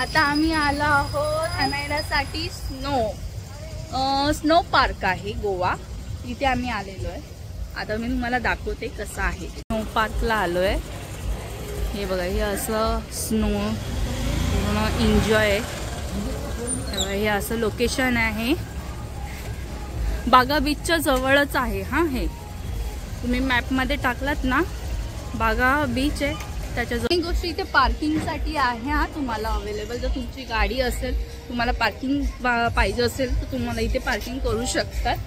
आता आम्ही आलो आहोत अनायरासाठी स्नो पार्क आहे गोवा, इथे आम्ही आलेलो आहे। आता मी तुम्हाला दाखवते कसं आहे। स्नो पार्कला आलोय, हे बघा, हे असं स्नो पूर्ण एन्जॉय, हे असं लोकेशन आहे। बागा बीचच्या जवळच आहे हा, हे तुम्ही मॅप मध्ये टाकलात ना बागा बीच आहे त्याच्या जवळ। एक गोष्ट इथे पार्किंगसाठी आहे हा तुम्हाला अवेलेबल, जर तुमची गाडी असेल, तुम्हाला पार्किंग पाहिजे असेल तर तुम्हाला इथे पार्किंग करू शकतात।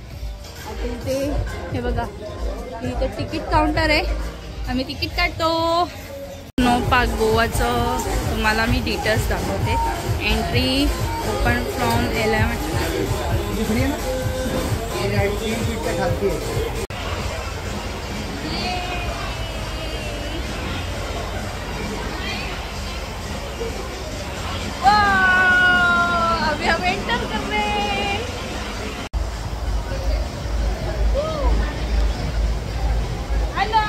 आता इथे हे बघा, इथे तिकीट काउंटर आहे, आम्ही तिकीट काढतो। स्नो पार्क गोवाचं तुम्हाला मी डिटेल्स दाखवते। एंट्री ओपन फ्रॉम 11 अभी हम एंटर कर रहे हैं। हेलो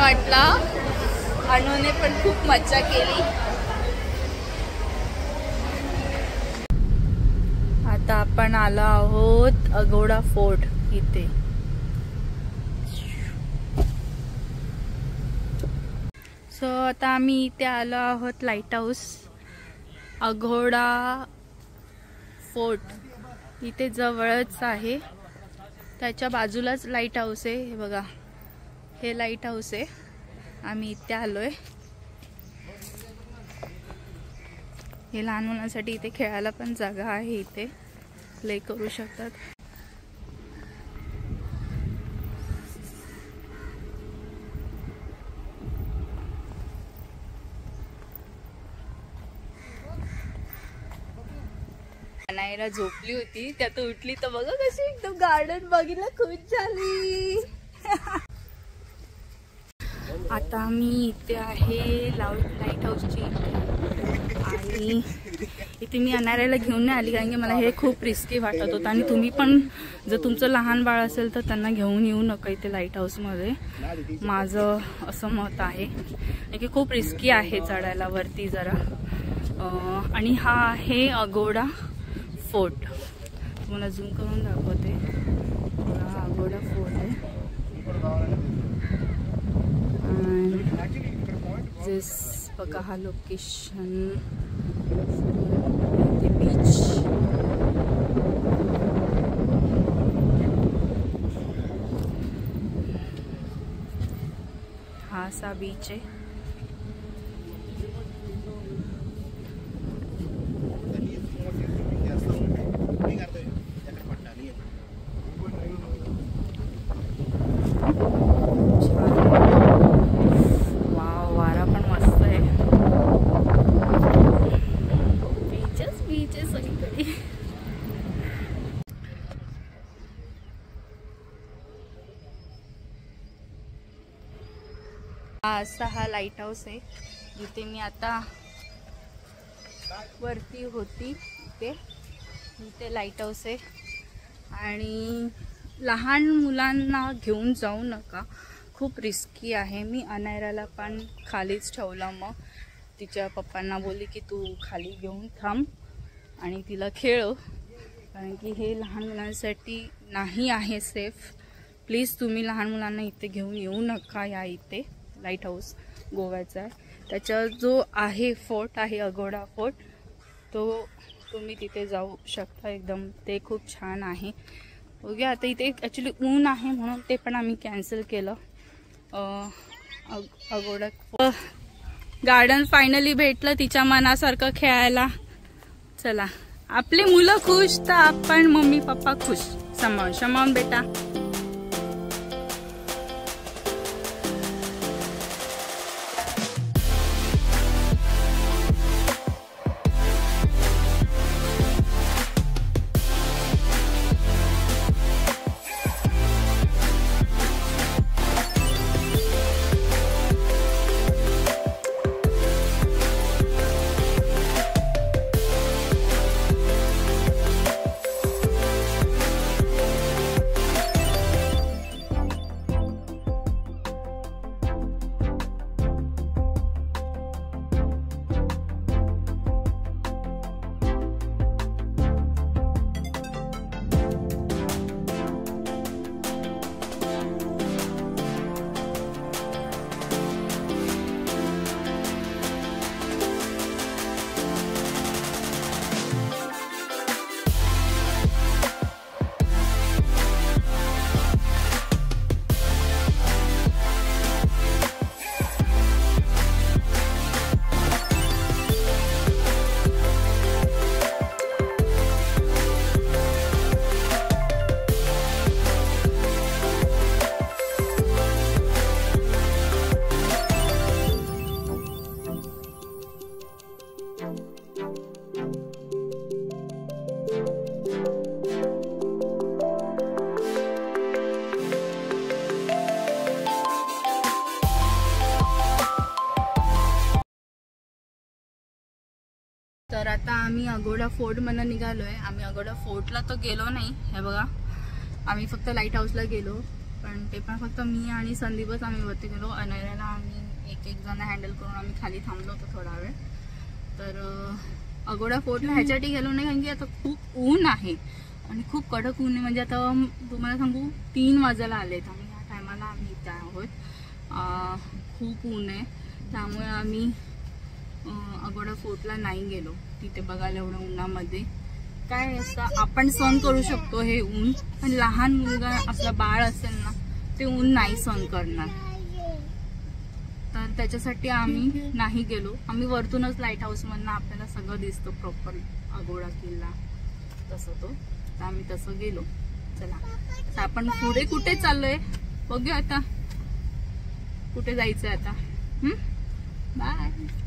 वाटला, अनुने पण खूप मज्जा केली। आता आपण आलो आहोत अगोडा फोर्ट इथे। सो आता आम्ही इथे आलो आहोत लाईट हाऊस अगोडा फोर्ट, इथे जवळच आहे, त्याच्या बाजूलाच लाईट हाऊस आहे। हे बघा, हे लाईट हाऊस आहे, आम्ही इथे आलोय। हे लहान मुलांसाठी इथे खेळायला पण जागा आहे, इथे प्ले करू शकतात। अनायरा झोपली होती, त्यात उठली तर बघा कशी एकदम गार्डन बघितलं खुश झाली। आता आम्ही इथे आहे लाईट हाऊसची आणि इथे मी अनाऱ्याला घेऊन नाही आली कारण की मला हे खूप रिस्की वाटत होतं आणि तुम्ही पण जर तुमचं लहान बाळ असेल तर त्यांना घेऊन येऊ नका इथे लाईट हाऊसमध्ये, माझं असं मत आहे की खूप रिस्की आहे चढायला वरती जरा. आणि हा आहे अगोडा फोर्ट, तुम्हाला झूम करून दाखवते. हा अगोडा फोर्ट आहे जिस बघा हा लोकेशन ते बीच. हा असा बीच आहे. असा हा लाईट हाऊस आहे जिथे मी आता वरती होती. इथे लाईट हाऊस आहे आणि लहान मुलांना घेऊन जाऊ नका, खूप रिस्की आहे. मी अनायराला पण खालीच ठेवलं, मग तिच्या पप्पांना बोलली की तू खाली घेऊन थांब आणि तिला खेळव, कारण की हे लहान मुलांसाठी नाही आहे सेफ. प्लीज तुम्ही लहान मुलांना इथे घेऊन येऊ नका. या इथे लाईट हाऊस गोव्याचा आहे, त्याचा जो आहे फोर्ट आहे अगोडा फोर्ट, तो तुम्ही तिथे जाऊ शकता एकदम, ते खूप छान आहे. ओके, आता इथे ॲक्च्युली ऊन आहे म्हणून ते पण आम्ही कॅन्सल केलं. अगोडा गार्डन फायनली भेटलं तिच्या मनासारखं खेळायला. चला, आपली मुलं खुश तर आपण मम्मी पप्पा खुश. सांभाळून बेटा. तर आता आम्ही अगोडा फोर्ट मधून निघालोय. आम्ही अगोडा फोर्टला तर गेलो नाही, हे बघा आम्ही फक्त लाईट हाऊसला गेलो, पण ते पण फक्त मी आणि संदीपच आम्ही वरती गेलो. अनायराला आम्ही एक जण हँडल करून आम्ही खाली थांबलो होतो थोडा वेळ. तर अगोडा फोर्टला ह्याच्यासाठी गेलो नाही कारण की आता खूप ऊन आहे आणि खूप कडक ऊन आहे. म्हणजे आता तुम्हाला सांगू 3 वाजायला आलेत, आम्ही ह्या टायमाला आम्ही इथे आहोत. खूप ऊन आहे, त्यामुळे आम्ही अगोडा फोर्टला नाही गेलो. तिथे बघायला एवढं उन्हामध्ये काय असं आपण सहन करू शकतो हे ऊन, पण लहान मुलगा आपला बाळ असेल ना ते ऊन नाही सहन करणार. तर त्याच्यासाठी आम्ही नाही गेलो. आम्ही वरतूनच लाईट हाऊस मधनं आपल्याला सगळं दिसतं प्रॉपर अगोडा किल्ला तसं तो, तर आम्ही तसं गेलो. चला आता आपण पुढे कुठे चाललोय बघूया, आता कुठे जायचंय आता. बाय.